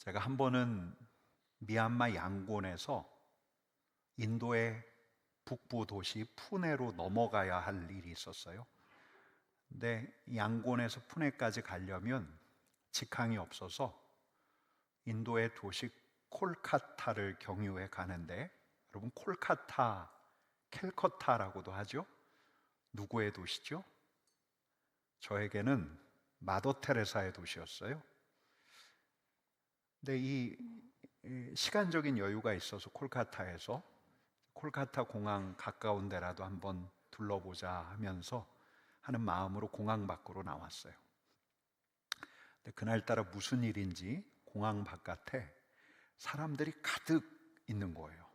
제가 한 번은 미얀마 양곤에서 인도의 북부 도시 푸네로 넘어가야 할 일이 있었어요. 근데 양곤에서 푸네까지 가려면 직항이 없어서 인도의 도시 콜카타를 경유해 가는데, 여러분, 콜카타, 캘커타라고도 하죠. 누구의 도시죠? 저에게는 마더 테레사의 도시였어요. 근데 이 시간적인 여유가 있어서 콜카타 공항 가까운 데라도 한번 둘러보자 하면서 하는 마음으로 공항 밖으로 나왔어요. 근데 그날따라 무슨 일인지 공항 바깥에 사람들이 가득 있는 거예요.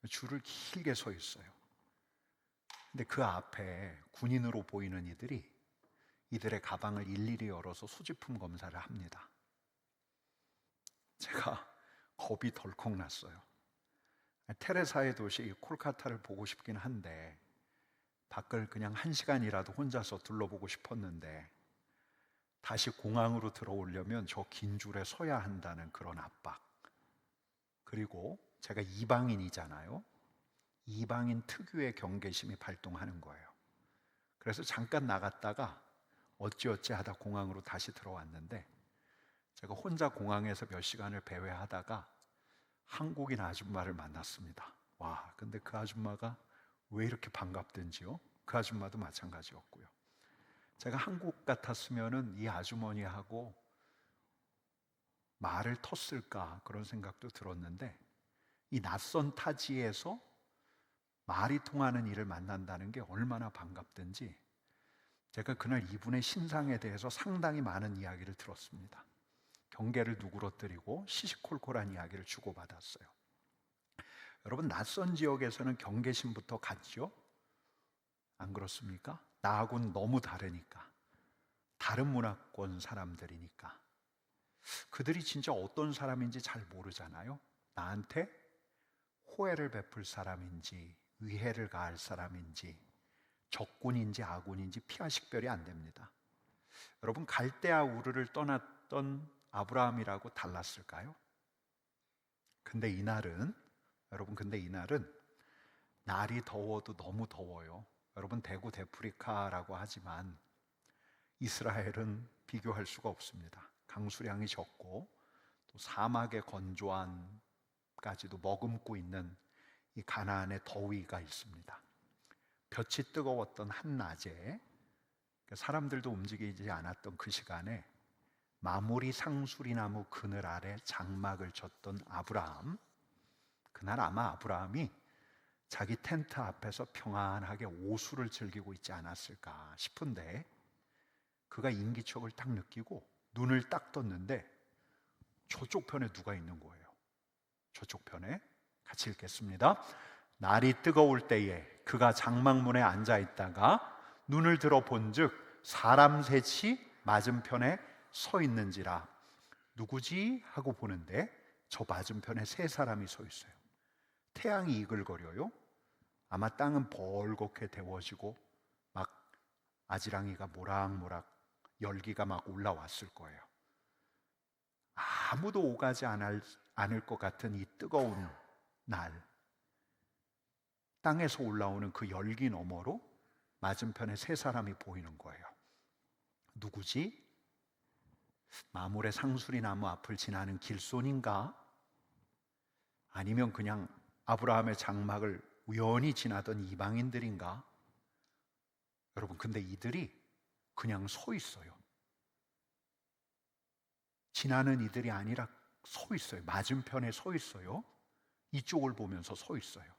줄을 길게 서 있어요. 근데 그 앞에 군인으로 보이는 이들의 가방을 일일이 열어서 소지품 검사를 합니다. 제가 겁이 덜컥 났어요. 테레사의 도시 콜카타를 보고 싶긴 한데 밖을 그냥 1시간이라도 혼자서 둘러보고 싶었는데, 다시 공항으로 들어오려면 저 긴 줄에 서야 한다는 그런 압박, 그리고 제가 이방인이잖아요. 이방인 특유의 경계심이 발동하는 거예요. 그래서 잠깐 나갔다가 어찌어찌 하다 공항으로 다시 들어왔는데, 제가 혼자 공항에서 몇 시간을 배회하다가 한국인 아줌마를 만났습니다. 와, 근데 그 아줌마가 왜 이렇게 반갑든지요? 그 아줌마도 마찬가지였고요. 제가 한국 같았으면은 이 아주머니하고 말을 텄을까 그런 생각도 들었는데, 이 낯선 타지에서 말이 통하는 이를 만난다는 게 얼마나 반갑든지 제가 그날 이분의 신상에 대해서 상당히 많은 이야기를 들었습니다. 경계를 누그러뜨리고 시시콜콜한 이야기를 주고받았어요. 여러분, 낯선 지역에서는 경계심부터 갖죠? 안 그렇습니까? 나하고는 너무 다르니까, 다른 문화권 사람들이니까. 그들이 진짜 어떤 사람인지 잘 모르잖아요. 나한테 호혜를 베풀 사람인지 위해를 가할 사람인지 적군인지 아군인지 피하 식별이 안 됩니다. 여러분, 갈대아 우르를 떠났던 아브라함이라고 달랐을까요? 근데 이날은 날이 더워도 너무 더워요. 여러분, 대구 데프리카라고 하지만 이스라엘은 비교할 수가 없습니다. 강수량이 적고 또 사막의 건조함까지도 머금고 있는 이 가나안의 더위가 있습니다. 볕이 뜨거웠던 한낮에 사람들도 움직이지 않았던 그 시간에 마무리 상수리나무 그늘 아래 장막을 쳤던 아브라함, 그날 아마 아브라함이 자기 텐트 앞에서 평안하게 오수를 즐기고 있지 않았을까 싶은데, 그가 인기척을 딱 느끼고 눈을 딱 떴는데 저쪽 편에 누가 있는 거예요. 저쪽 편에 같이 읽겠습니다. 날이 뜨거울 때에 그가 장막문에 앉아 있다가 눈을 들어 본즉 사람 셋이 맞은편에 서 있는지라. 누구지 하고 보는데 저 맞은편에 세 사람이 서 있어요. 태양이 이글거려요. 아마 땅은 벌겋게 데워지고 막 아지랑이가 모락모락 열기가 막 올라왔을 거예요. 아무도 오가지 않을 것 같은 이 뜨거운 날, 땅에서 올라오는 그 열기 너머로 맞은편에 세 사람이 보이는 거예요. 누구지? 마물의 상수리 나무 앞을 지나는 길손인가? 아니면 그냥 아브라함의 장막을 우연히 지나던 이방인들인가? 여러분, 근데 이들이 그냥 서 있어요. 지나는 이들이 아니라 서 있어요. 맞은편에 서 있어요. 이쪽을 보면서 서 있어요.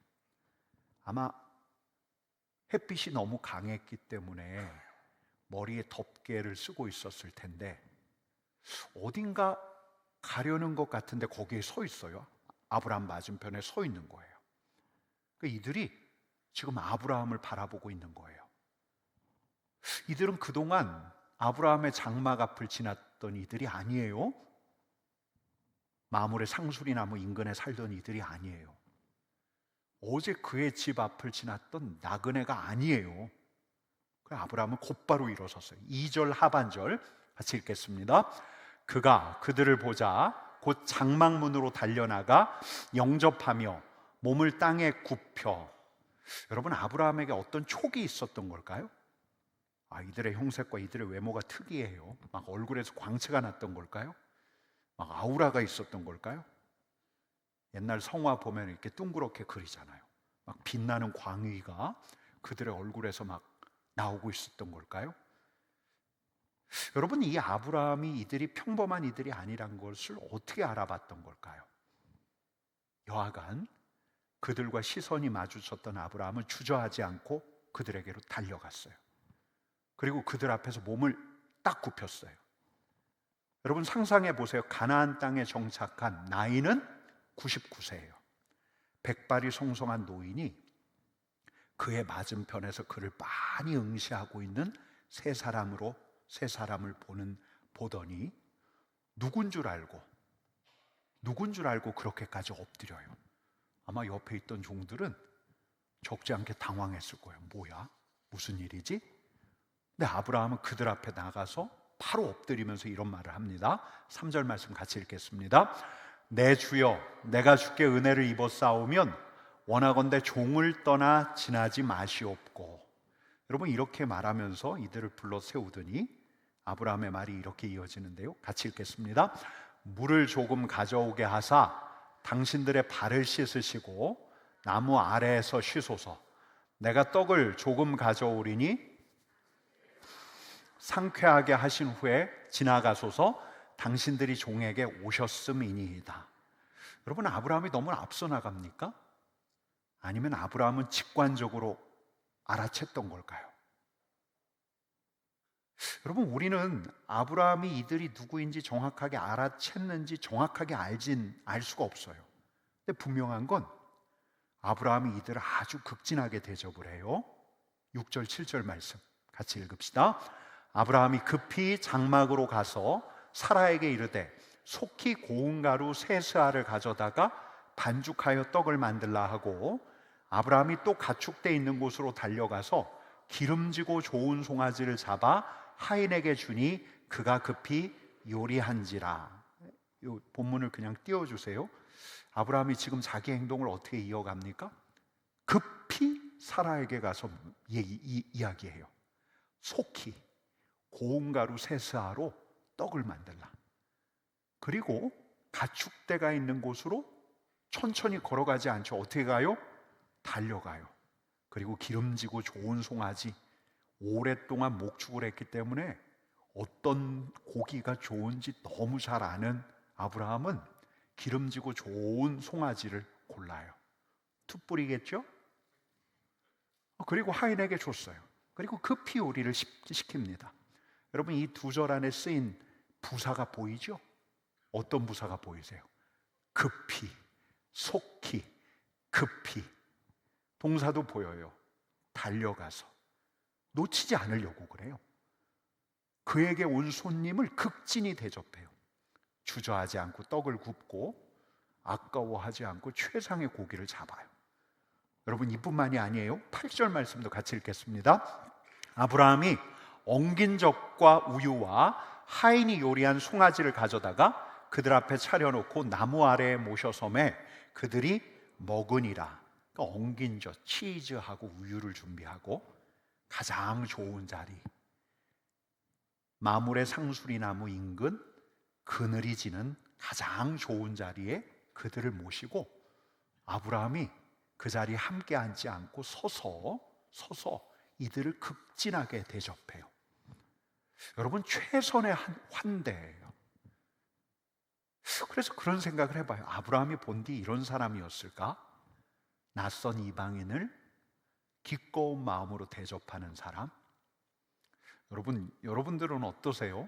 아마 햇빛이 너무 강했기 때문에 머리에 덮개를 쓰고 있었을 텐데 어딘가 가려는 것 같은데 거기에 서 있어요. 아브라함 맞은편에 서 있는 거예요. 그러니까 이들이 지금 아브라함을 바라보고 있는 거예요. 이들은 그동안 아브라함의 장막 앞을 지났던 이들이 아니에요. 마물의 상수리나무 인근에 살던 이들이 아니에요. 어제 그의 집 앞을 지났던 나그네가 아니에요. 아브라함은 곧바로 일어섰어요. 2절 하반절 같이 읽겠습니다. 그가 그들을 보자 곧 장막문으로 달려나가 영접하며 몸을 땅에 굽혀. 여러분, 아브라함에게 어떤 촉이 있었던 걸까요? 이들의 형색과 이들의 외모가 특이해요. 막 얼굴에서 광채가 났던 걸까요? 막 아우라가 있었던 걸까요? 옛날 성화 보면 이렇게 둥그렇게 그리잖아요. 막 빛나는 광위가 그들의 얼굴에서 막 나오고 있었던 걸까요? 여러분, 이 아브라함이 이들이 평범한 이들이 아니란 것을 어떻게 알아봤던 걸까요? 여하간 그들과 시선이 마주쳤던 아브라함은 주저하지 않고 그들에게로 달려갔어요. 그리고 그들 앞에서 몸을 딱 굽혔어요. 여러분, 상상해 보세요. 가나안 땅에 정착한 나이는 99세예요. 백발이 송송한 노인이 그의 맞은편에서 그를 많이 응시하고 있는 세 사람을 보더니 누군 줄 알고 그렇게까지 엎드려요. 아마 옆에 있던 종들은 적지 않게 당황했을 거예요. 뭐야? 무슨 일이지? 근데 아브라함은 그들 앞에 나가서 바로 엎드리면서 이런 말을 합니다. 3절 말씀 같이 읽겠습니다. 내 주여, 내가 주께 은혜를 입어 싸우면 원하건대 종을 떠나 지나지 마시옵고. 여러분, 이렇게 말하면서 이들을 불러 세우더니 아브라함의 말이 이렇게 이어지는데요. 같이 읽겠습니다. 물을 조금 가져오게 하사 당신들의 발을 씻으시고 나무 아래에서 쉬소서. 내가 떡을 조금 가져오리니 상쾌하게 하신 후에 지나가소서. 당신들이 종에게 오셨음이니이다. 여러분, 아브라함이 너무 앞서 나갑니까? 아니면 아브라함은 직관적으로 알아챘던 걸까요? 여러분, 우리는 아브라함이 이들이 누구인지 정확하게 알아챘는지 정확하게 알 수가 없어요. 근데 분명한 건 아브라함이 이들을 아주 극진하게 대접을 해요. 6절 7절 말씀 같이 읽읍시다. 아브라함이 급히 장막으로 가서 사라에게 이르되 속히 고운 가루 세 스아를 가져다가 반죽하여 떡을 만들라 하고, 아브라함이 또 가축대 있는 곳으로 달려가서 기름지고 좋은 송아지를 잡아 하인에게 주니 그가 급히 요리한지라. 이 본문을 그냥 띄워주세요. 아브라함이 지금 자기 행동을 어떻게 이어갑니까? 급히 사라에게 가서 이야기해요. 속히 고운 가루 세 스아로 떡을 만들라. 그리고 가축대가 있는 곳으로 천천히 걸어가지 않죠. 어떻게 가요? 달려가요. 그리고 기름지고 좋은 송아지, 오랫동안 목축을 했기 때문에 어떤 고기가 좋은지 너무 잘 아는 아브라함은 기름지고 좋은 송아지를 골라요. 툭불이겠죠? 그리고 하인에게 줬어요. 그리고 급히 요리를 시킵니다. 여러분, 이 두 절 안에 쓰인 부사가 보이죠? 어떤 부사가 보이세요? 급히, 속히, 급히. 동사도 보여요. 달려가서 놓치지 않으려고 그래요. 그에게 온 손님을 극진히 대접해요. 주저하지 않고 떡을 굽고 아까워하지 않고 최상의 고기를 잡아요. 여러분, 이뿐만이 아니에요. 8절 말씀도 같이 읽겠습니다. 아브라함이 엉긴 젖과 우유와 하인이 요리한 송아지를 가져다가 그들 앞에 차려놓고 나무 아래에 모셔 섬에 그들이 먹으니라. 그러니까 엉긴 젖, 치즈하고 우유를 준비하고 가장 좋은 자리, 마물의 상수리 나무 인근 그늘이 지는 가장 좋은 자리에 그들을 모시고, 아브라함이 그 자리에 함께 앉지 않고 서서 이들을 극진하게 대접해요. 여러분, 최선의 환대예요. 그래서 그런 생각을 해봐요. 아브라함이 본디 이런 사람이었을까? 낯선 이방인을 기꺼운 마음으로 대접하는 사람. 여러분들은 어떠세요?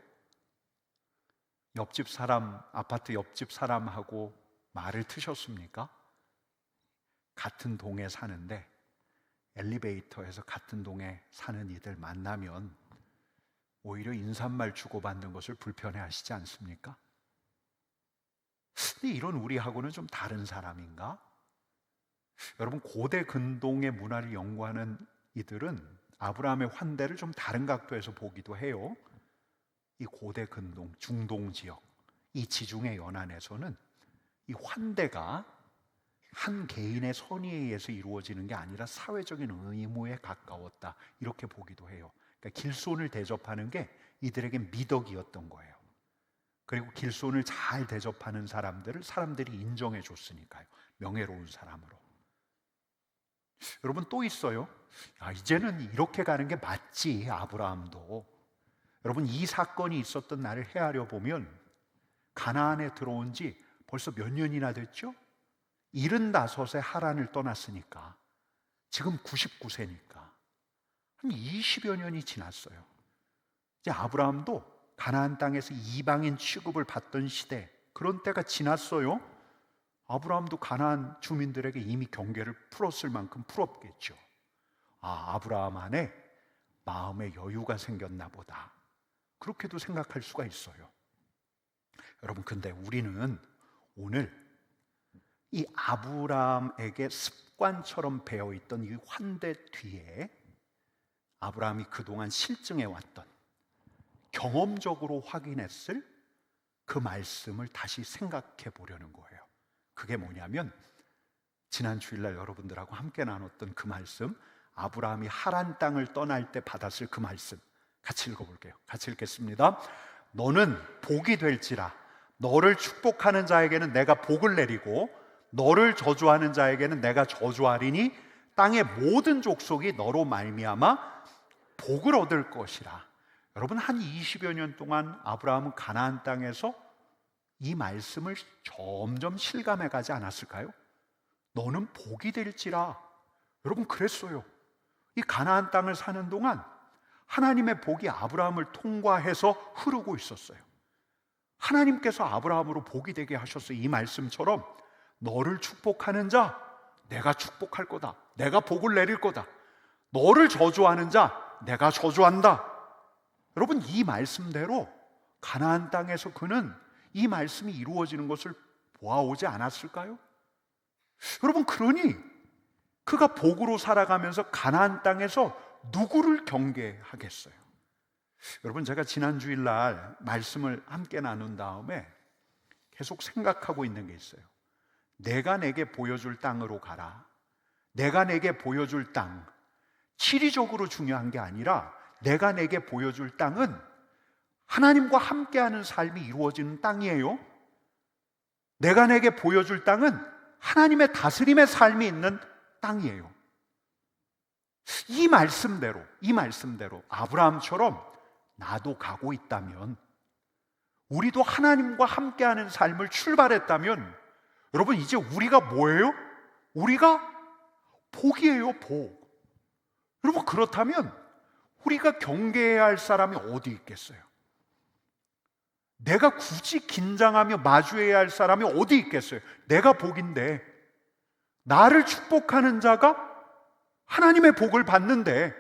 옆집 사람, 아파트 옆집 사람하고 말을 트셨습니까? 같은 동에 사는데 엘리베이터에서 같은 동에 사는 이들 만나면 오히려 인사말 주고받는 것을 불편해하시지 않습니까? 근데 이런 우리하고는 좀 다른 사람인가? 여러분, 고대 근동의 문화를 연구하는 이들은 아브라함의 환대를 좀 다른 각도에서 보기도 해요. 이 고대 근동, 중동 지역, 이 지중해 연안에서는 이 환대가 한 개인의 선의에 의해서 이루어지는 게 아니라 사회적인 의무에 가까웠다, 이렇게 보기도 해요. 그러니까 길손을 대접하는 게 이들에게 미덕이었던 거예요. 그리고 길손을 잘 대접하는 사람들을 사람들이 인정해 줬으니까요. 명예로운 사람으로. 여러분, 또 있어요. 이제는 이렇게 가는 게 맞지, 아브라함도. 여러분, 이 사건이 있었던 날을 헤아려 보면 가나안에 들어온 지 벌써 몇 년이나 됐죠? 75세 하란을 떠났으니까 지금 99세니까 한 20여 년이 지났어요. 이제 아브라함도 가나안 땅에서 이방인 취급을 받던 시대, 그런 때가 지났어요. 아브라함도 가나안 주민들에게 이미 경계를 풀었을 만큼 풀었겠죠. 아브라함 안에 마음의 여유가 생겼나 보다, 그렇게도 생각할 수가 있어요. 여러분, 근데 우리는 오늘 이 아브라함에게 습관처럼 배어있던 이 환대 뒤에 아브라함이 그동안 실증해 왔던, 경험적으로 확인했을 그 말씀을 다시 생각해 보려는 거예요. 그게 뭐냐면 지난 주일날 여러분들하고 함께 나눴던 그 말씀, 아브라함이 하란 땅을 떠날 때 받았을 그 말씀, 같이 읽어볼게요. 같이 읽겠습니다. 너는 복이 될지라, 너를 축복하는 자에게는 내가 복을 내리고 너를 저주하는 자에게는 내가 저주하리니 땅의 모든 족속이 너로 말미암아 복을 얻을 것이라. 여러분, 한 20여 년 동안 아브라함은 가나안 땅에서 이 말씀을 점점 실감해 가지 않았을까요? 너는 복이 될지라. 여러분, 그랬어요. 이 가나안 땅을 사는 동안 하나님의 복이 아브라함을 통과해서 흐르고 있었어요. 하나님께서 아브라함으로 복이 되게 하셨어요. 이 말씀처럼 너를 축복하는 자 내가 축복할 거다, 내가 복을 내릴 거다. 너를 저주하는 자 내가 저주한다. 여러분, 이 말씀대로 가나안 땅에서 그는 이 말씀이 이루어지는 것을 보아오지 않았을까요? 여러분, 그러니 그가 복으로 살아가면서 가나안 땅에서 누구를 경계하겠어요? 여러분, 제가 지난 주일날 말씀을 함께 나눈 다음에 계속 생각하고 있는 게 있어요. 내가 내게 보여줄 땅으로 가라. 내가 내게 보여줄 땅, 지리적으로 중요한 게 아니라 내가 내게 보여줄 땅은 하나님과 함께하는 삶이 이루어지는 땅이에요. 내가 내게 보여줄 땅은 하나님의 다스림의 삶이 있는 땅이에요. 이 말씀대로 아브라함처럼 나도 가고 있다면, 우리도 하나님과 함께하는 삶을 출발했다면, 여러분, 이제 우리가 뭐예요? 우리가 복이에요, 복. 여러분, 그렇다면 우리가 경계해야 할 사람이 어디 있겠어요? 내가 굳이 긴장하며 마주해야 할 사람이 어디 있겠어요? 내가 복인데, 나를 축복하는 자가 하나님의 복을 받는데,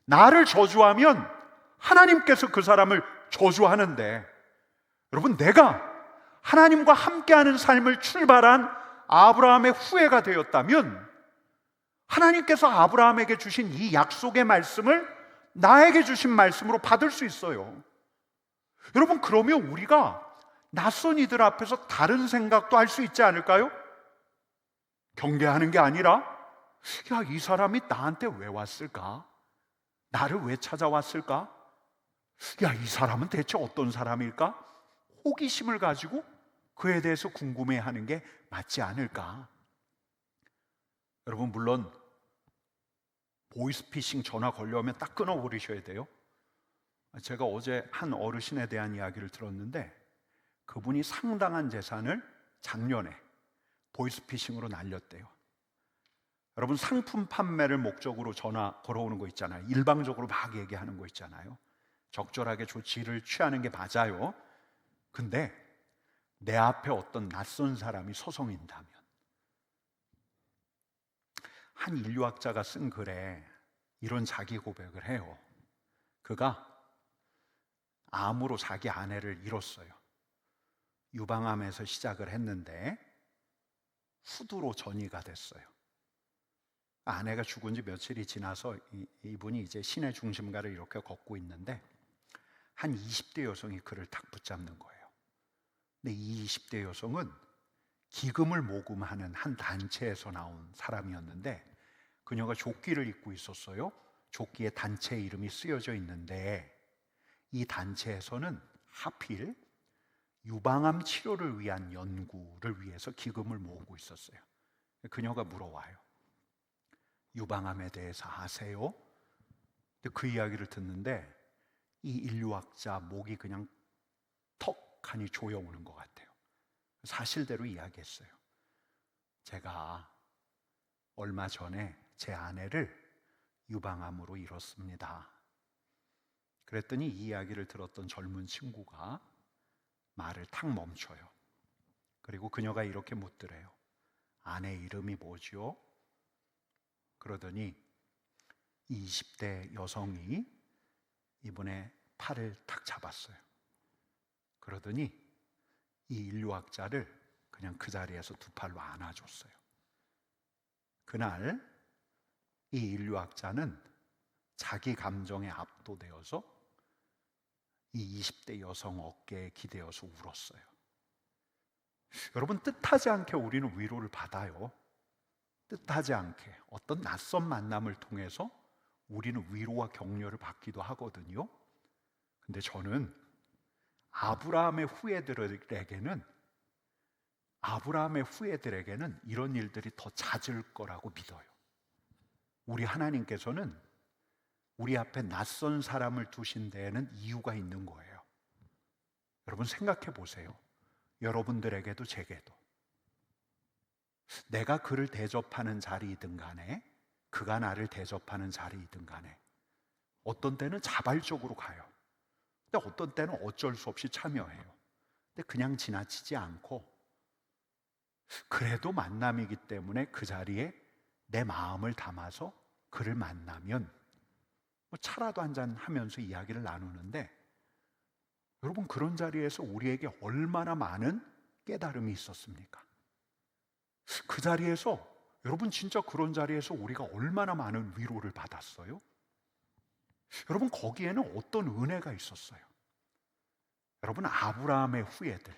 나를 저주하면 하나님께서 그 사람을 저주하는데, 여러분, 내가 하나님과 함께하는 삶을 출발한 아브라함의 후예가 되었다면 하나님께서 아브라함에게 주신 이 약속의 말씀을 나에게 주신 말씀으로 받을 수 있어요. 여러분, 그러면 우리가 낯선 이들 앞에서 다른 생각도 할 수 있지 않을까요? 경계하는 게 아니라, 이 사람이 나한테 왜 왔을까? 나를 왜 찾아왔을까? 이 사람은 대체 어떤 사람일까? 호기심을 가지고 그에 대해서 궁금해하는 게 맞지 않을까? 여러분, 물론 보이스피싱 전화 걸려오면 딱 끊어버리셔야 돼요. 제가 어제 한 어르신에 대한 이야기를 들었는데, 그분이 상당한 재산을 작년에 보이스피싱으로 날렸대요. 여러분, 상품 판매를 목적으로 전화 걸어오는 거 있잖아요. 일방적으로 막 얘기하는 거 있잖아요. 적절하게 조치를 취하는 게 맞아요. 근데 내 앞에 어떤 낯선 사람이 서성인다면, 한 인류학자가 쓴 글에 이런 자기 고백을 해요. 그가 암으로 자기 아내를 잃었어요. 유방암에서 시작을 했는데 후두로 전이가 됐어요. 아내가 죽은 지 며칠이 지나서 이분이 이제 시내 중심가를 이렇게 걷고 있는데 한 20대 여성이 그를 딱 붙잡는 거예요. 근데 이 20대 여성은 기금을 모금하는 한 단체에서 나온 사람이었는데 그녀가 조끼를 입고 있었어요. 조끼에 단체 이름이 쓰여져 있는데 이 단체에서는 하필 유방암 치료를 위한 연구를 위해서 기금을 모으고 있었어요. 그녀가 물어와요. 유방암에 대해서 아세요? 근데 그 이야기를 듣는데 이 인류학자 목이 그냥 턱하니 조여오는 것 같아요. 사실대로 이야기했어요. 제가 얼마 전에 제 아내를 유방암으로 잃었습니다. 그랬더니 이 이야기를 들었던 젊은 친구가 말을 탁 멈춰요. 그리고 그녀가 이렇게 묻더래요. 아내 이름이 뭐죠? 그러더니 20대 여성이 이번에 팔을 탁 잡았어요. 그러더니 이 인류학자를 그냥 그 자리에서 두 팔로 안아줬어요. 그날 이 인류학자는 자기 감정에 압도되어서 이 20대 여성 어깨에 기대어서 울었어요. 여러분, 뜻하지 않게 우리는 위로를 받아요. 뜻하지 않게 어떤 낯선 만남을 통해서 우리는 위로와 격려를 받기도 하거든요. 근데 저는 아브라함의 후예들에게는 이런 일들이 더 잦을 거라고 믿어요. 우리 하나님께서는 우리 앞에 낯선 사람을 두신 데에는 이유가 있는 거예요. 여러분 생각해 보세요. 여러분들에게도 제게도 내가 그를 대접하는 자리이든 간에 그가 나를 대접하는 자리이든 간에 어떤 때는 자발적으로 가요. 근데 어떤 때는 어쩔 수 없이 참여해요. 근데 그냥 지나치지 않고 그래도 만남이기 때문에 그 자리에 내 마음을 담아서 그를 만나면 차라도 한잔 하면서 이야기를 나누는데 여러분 그런 자리에서 우리에게 얼마나 많은 깨달음이 있었습니까? 그 자리에서 여러분 진짜 그런 자리에서 우리가 얼마나 많은 위로를 받았어요? 여러분 거기에는 어떤 은혜가 있었어요? 여러분 아브라함의 후예들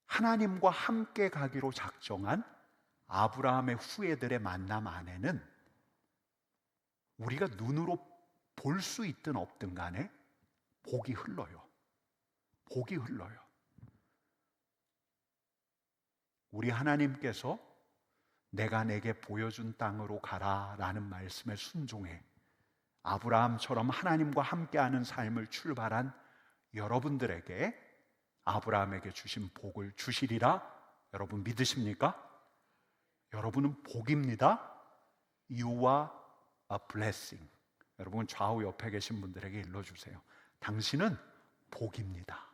하나님과 함께 가기로 작정한 아브라함의 후예들의 만남 안에는 우리가 눈으로 볼 수 있든 없든 간에 복이 흘러요. 복이 흘러요. 우리 하나님께서 내가 내게 보여준 땅으로 가라라는 말씀에 순종해 아브라함처럼 하나님과 함께하는 삶을 출발한 여러분들에게 아브라함에게 주신 복을 주시리라 여러분 믿으십니까? 여러분은 복입니다. You are a blessing. 여러분 좌우 옆에 계신 분들에게 일러주세요. 당신은 복입니다.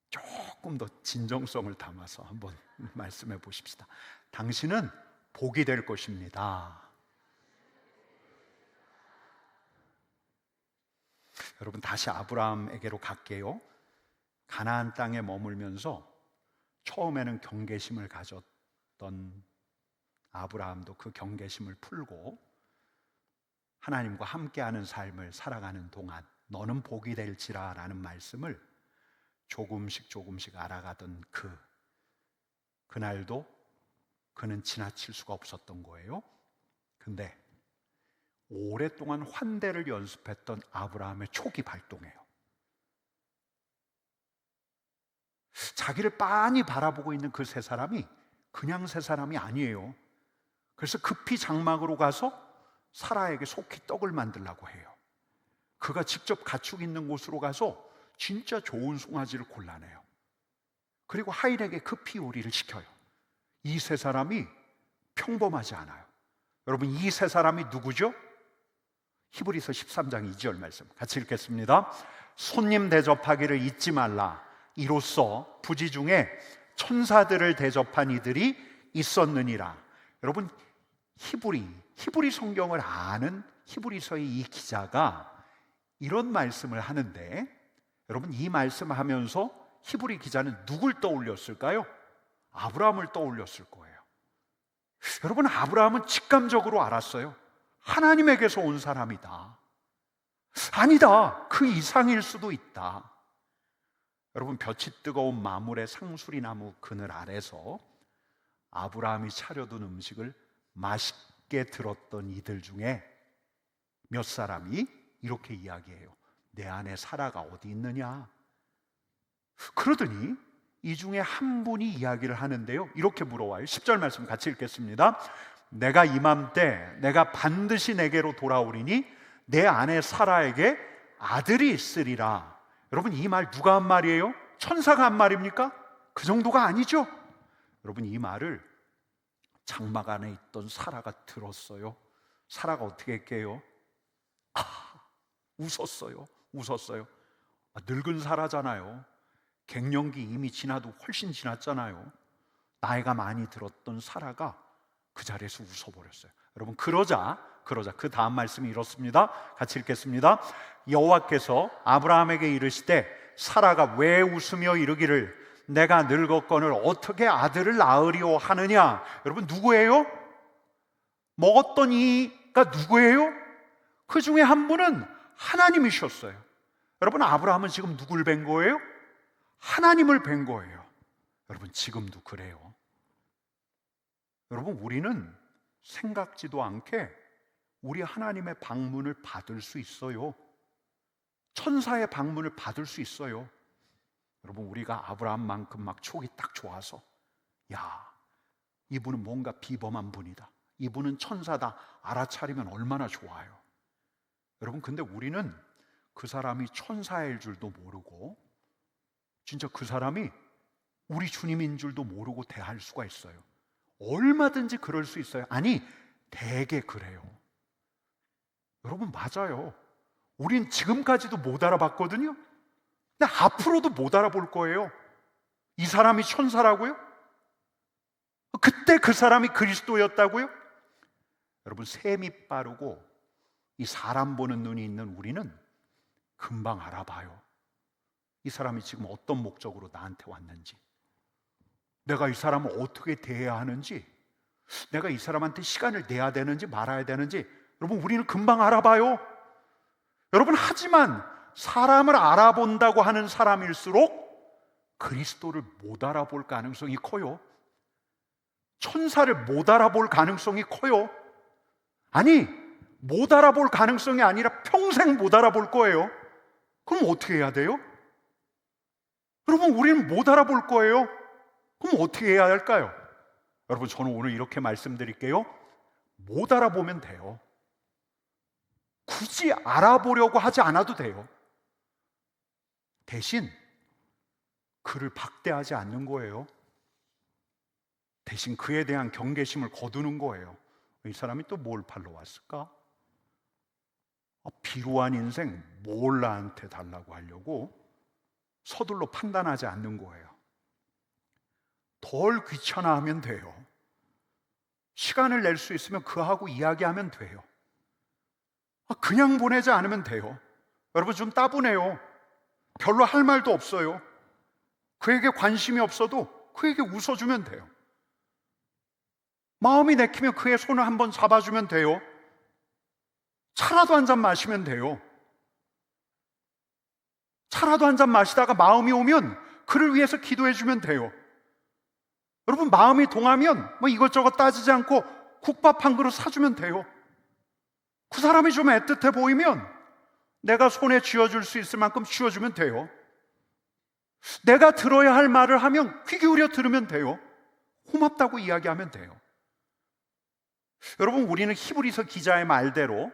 조금 더 진정성을 담아서 한번 말씀해 보십시다. 당신은 복이 될 것입니다. 여러분 다시 아브라함에게로 갈게요. 가나안 땅에 머물면서 처음에는 경계심을 가졌던 아브라함도 그 경계심을 풀고 하나님과 함께하는 삶을 살아가는 동안 너는 복이 될지라 라는 말씀을 조금씩 알아가던 그날도 그는 지나칠 수가 없었던 거예요. 근데 오랫동안 환대를 연습했던 아브라함의 촉이 발동해요. 자기를 빤히 바라보고 있는 그 세 사람이 그냥 세 사람이 아니에요. 그래서 급히 장막으로 가서 사라에게 속히 떡을 만들라고 해요. 그가 직접 가축 있는 곳으로 가서 진짜 좋은 송아지를 골라내요. 그리고 하인에게 급히 요리를 시켜요. 이 세 사람이 평범하지 않아요. 여러분 이 세 사람이 누구죠? 히브리서 13장 2절 말씀 같이 읽겠습니다. 손님 대접하기를 잊지 말라. 이로써 부지 중에 천사들을 대접한 이들이 있었느니라. 여러분 히브리 성경을 아는 히브리서의 이 기자가 이런 말씀을 하는데 여러분 이 말씀을 하면서 히브리 기자는 누굴 떠올렸을까요? 아브라함을 떠올렸을 거예요. 여러분 아브라함은 직감적으로 알았어요. 하나님에게서 온 사람이다. 아니다, 그 이상일 수도 있다. 여러분, 볕이 뜨거운 마물의 상수리나무 그늘 아래서 아브라함이 차려둔 음식을 맛있게 들었던 이들 중에 몇 사람이 이렇게 이야기해요. 내 안에 사라가 어디 있느냐? 그러더니 이 중에 한 분이 이야기를 하는데요, 이렇게 물어와요. 10절 말씀 같이 읽겠습니다. 내가 이맘때 내가 반드시 내게로 돌아오리니 내 아내 사라에게 아들이 있으리라. 여러분, 이 말 누가 한 말이에요? 천사가 한 말입니까? 그 정도가 아니죠. 여러분, 이 말을 장막 안에 있던 사라가 들었어요. 사라가 어떻게 했게요? 웃었어요. 늙은 사라잖아요. 갱년기 이미 지나도 훨씬 지났잖아요. 나이가 많이 들었던 사라가 그 자리에서 웃어버렸어요. 여러분, 그러자 그 다음 말씀이 이렇습니다. 같이 읽겠습니다. 여호와께서 아브라함에게 이르시되 사라가 왜 웃으며 이르기를 내가 늙었거늘 어떻게 아들을 낳으리오 하느냐. 여러분, 누구예요? 먹었던 이가 누구예요? 그 중에 한 분은 하나님이셨어요. 여러분, 아브라함은 지금 누굴 뵌 거예요? 하나님을 뵌 거예요. 여러분, 지금도 그래요. 여러분, 우리는 생각지도 않게 우리 하나님의 방문을 받을 수 있어요. 천사의 방문을 받을 수 있어요. 여러분, 우리가 아브라함만큼 막 촉이 딱 좋아서, 야, 이분은 뭔가 비범한 분이다, 이분은 천사다 알아차리면 얼마나 좋아요. 여러분, 근데 우리는 그 사람이 천사일 줄도 모르고 진짜 그 사람이 우리 주님인 줄도 모르고 대할 수가 있어요. 얼마든지 그럴 수 있어요. 아니, 대개 그래요. 여러분, 맞아요. 우린 지금까지도 못 알아봤거든요. 근데 앞으로도 못 알아볼 거예요. 이 사람이 천사라고요? 그때 그 사람이 그리스도였다고요? 여러분, 셈이 빠르고 이 사람 보는 눈이 있는 우리는 금방 알아봐요. 이 사람이 지금 어떤 목적으로 나한테 왔는지, 내가 이 사람을 어떻게 대해야 하는지, 내가 이 사람한테 시간을 내야 되는지 말아야 되는지, 여러분, 우리는 금방 알아봐요. 여러분, 하지만 사람을 알아본다고 하는 사람일수록 그리스도를 못 알아볼 가능성이 커요. 천사를 못 알아볼 가능성이 커요. 아니, 못 알아볼 가능성이 아니라 평생 못 알아볼 거예요. 그럼 어떻게 해야 돼요? 여러분, 우리는 못 알아볼 거예요. 그럼 어떻게 해야 할까요? 여러분, 저는 오늘 이렇게 말씀드릴게요. 못 알아보면 돼요. 굳이 알아보려고 하지 않아도 돼요. 대신 그를 박대하지 않는 거예요. 대신 그에 대한 경계심을 거두는 거예요. 이 사람이 또 뭘 팔러 왔을까? 비루한 인생 뭘 나한테 달라고 하려고 서둘러 판단하지 않는 거예요. 덜 귀찮아하면 돼요. 시간을 낼 수 있으면 그하고 이야기하면 돼요. 그냥 보내지 않으면 돼요. 여러분, 좀 따분해요. 별로 할 말도 없어요. 그에게 관심이 없어도 그에게 웃어주면 돼요. 마음이 내키면 그의 손을 한번 잡아주면 돼요. 차라도 한 잔 마시면 돼요. 차라도 한 잔 마시다가 마음이 오면 그를 위해서 기도해주면 돼요. 여러분, 마음이 동하면 뭐 이것저것 따지지 않고 국밥 한 그릇 사주면 돼요. 그 사람이 좀 애틋해 보이면 내가 손에 쥐어줄 수 있을 만큼 쥐어주면 돼요. 내가 들어야 할 말을 하면 귀 기울여 들으면 돼요. 고맙다고 이야기하면 돼요. 여러분, 우리는 히브리서 기자의 말대로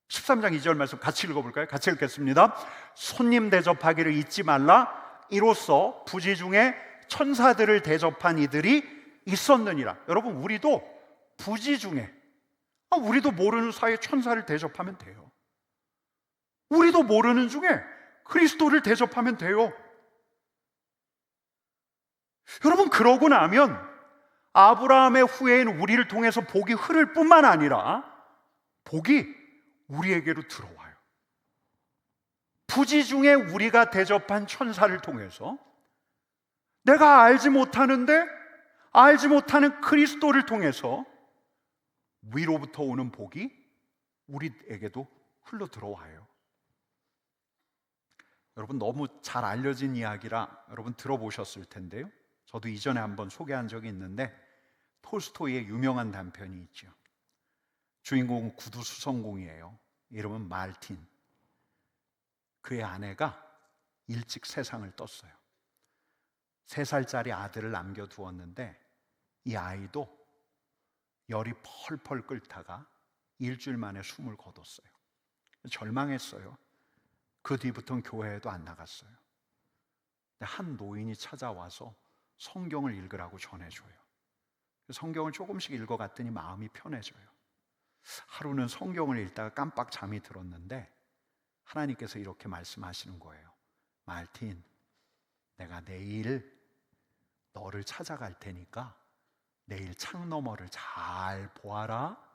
13장 2절 말씀 같이 읽어볼까요? 같이 읽겠습니다. 손님 대접하기를 잊지 말라. 이로써 부지 중에 천사들을 대접한 이들이 있었느니라. 여러분, 우리도 부지 중에, 우리도 모르는 사이에 천사를 대접하면 돼요. 우리도 모르는 중에 그리스도를 대접하면 돼요. 여러분, 그러고 나면 아브라함의 후예인 우리를 통해서 복이 흐를 뿐만 아니라 복이 우리에게로 들어와요. 부지 중에 우리가 대접한 천사를 통해서 내가 알지 못하는 그리스도를 통해서 위로부터 오는 복이 우리에게도 흘러 들어와요. 여러분, 너무 잘 알려진 이야기라 여러분 들어보셨을 텐데요. 저도 이전에 한번 소개한 적이 있는데 톨스토이의 유명한 단편이 있죠. 주인공은 구두 수성공이에요. 이름은 말틴. 그의 아내가 일찍 세상을 떴어요. 3살짜리 아들을 남겨두었는데 이 아이도 열이 펄펄 끓다가 일주일 만에 숨을 거뒀어요. 절망했어요. 그 뒤부터는 교회에도 안 나갔어요. 한 노인이 찾아와서 성경을 읽으라고 전해줘요. 성경을 조금씩 읽어갔더니 마음이 편해져요. 하루는 성경을 읽다가 깜빡 잠이 들었는데 하나님께서 이렇게 말씀하시는 거예요. 말틴, 내가 내일 너를 찾아갈 테니까 내일 창너머를 잘 보아라.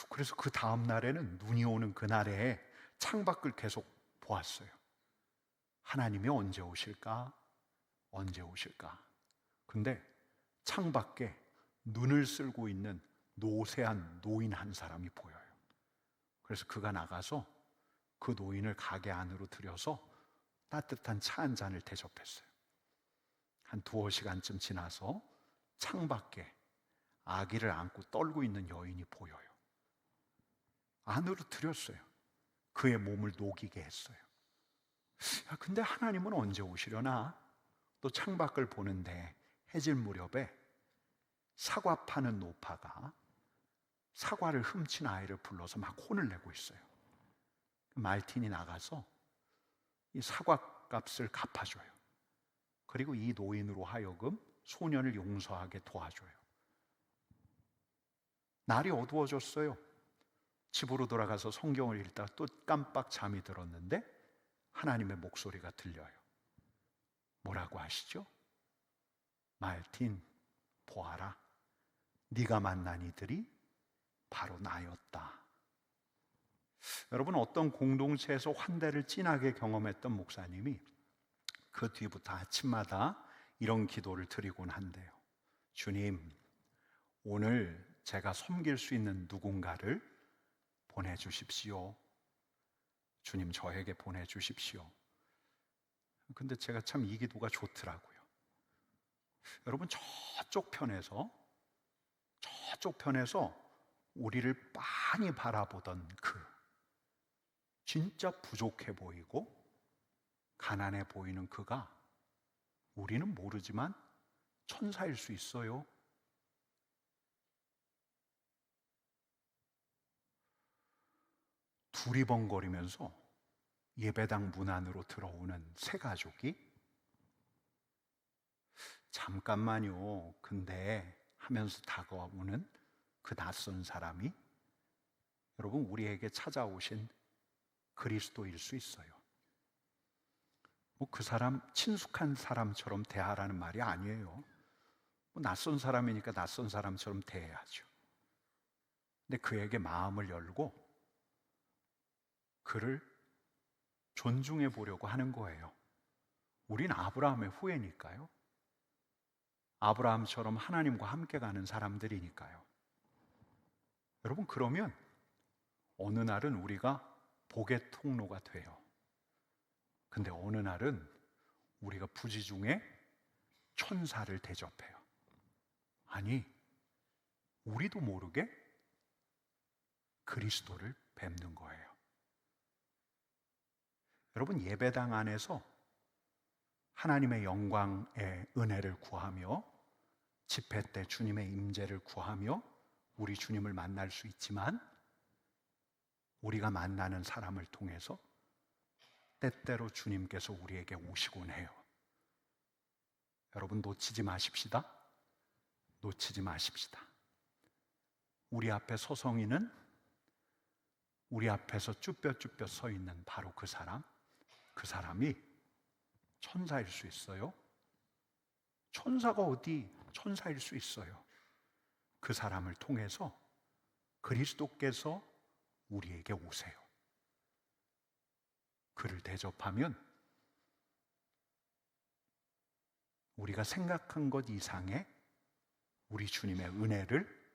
그래서 그 다음 날에는 눈이 오는 그날에 창밖을 계속 보았어요. 하나님이 언제 오실까? 언제 오실까? 근데 창밖에 눈을 쓸고 있는 노쇠한 노인 한 사람이 보여요. 그래서 그가 나가서 그 노인을 가게 안으로 들여서 따뜻한 차 한 잔을 대접했어요. 한 2-5시간쯤 지나서 창밖에 아기를 안고 떨고 있는 여인이 보여요. 안으로 들였어요. 그의 몸을 녹이게 했어요. 근데 하나님은 언제 오시려나? 또 창밖을 보는데 해질 무렵에 사과 파는 노파가 사과를 훔친 아이를 불러서 막 혼을 내고 있어요. 말틴이 나가서 이 사과 값을 갚아줘요. 그리고 이 노인으로 하여금 소년을 용서하게 도와줘요. 날이 어두워졌어요. 집으로 돌아가서 성경을 읽다가 또 깜빡 잠이 들었는데 하나님의 목소리가 들려요. 뭐라고 하시죠? 말틴, 보아라. 네가 만난 이들이 바로 나였다. 여러분, 어떤 공동체에서 환대를 진하게 경험했던 목사님이 그 뒤부터 아침마다 이런 기도를 드리곤 한대요. 주님, 오늘 제가 섬길 수 있는 누군가를 보내주십시오. 주님, 저에게 보내주십시오. 근데 제가 참 이 기도가 좋더라고요. 여러분, 저쪽 편에서 우리를 빤히 바라보던 진짜 부족해 보이고 가난해 보이는 그가 우리는 모르지만 천사일 수 있어요. 두리번거리면서 예배당 문 안으로 들어오는 세 가족이 잠깐만요, 근데 하면서 다가오는 그 낯선 사람이 여러분, 우리에게 찾아오신 그리스도일 수 있어요. 그 사람 친숙한 사람처럼 대하라는 말이 아니에요. 낯선 사람이니까 낯선 사람처럼 대해야죠. 근데 그에게 마음을 열고 그를 존중해 보려고 하는 거예요. 우린 아브라함의 후예니까요. 아브라함처럼 하나님과 함께 가는 사람들이니까요. 여러분, 그러면 어느 날은 우리가 복의 통로가 돼요. 근데 어느 날은 우리가 부지 중에 천사를 대접해요. 아니, 우리도 모르게 그리스도를 뵙는 거예요. 여러분, 예배당 안에서 하나님의 영광의 은혜를 구하며 집회 때 주님의 임재를 구하며 우리 주님을 만날 수 있지만 우리가 만나는 사람을 통해서 때때로 주님께서 우리에게 오시곤 해요. 여러분, 놓치지 마십시다. 놓치지 마십시다. 우리 앞에 서성이는, 우리 앞에서 쭈뼛쭈뼛 서 있는 바로 그 사람이 천사일 수 있어요. 천사가 어디 천사일 수 있어요. 그 사람을 통해서 그리스도께서 우리에게 오세요. 그를 대접하면 우리가 생각한 것 이상의 우리 주님의 은혜를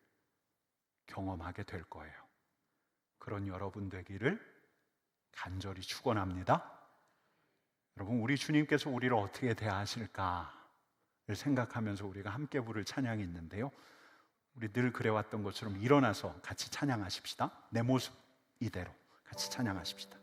경험하게 될 거예요. 그런 여러분 되기를 간절히 축원합니다. 여러분, 우리 주님께서 우리를 어떻게 대하실까를 생각하면서 우리가 함께 부를 찬양이 있는데요, 우리 늘 그래왔던 것처럼 일어나서 같이 찬양하십시다. 내 모습 이대로 같이 찬양하십시다.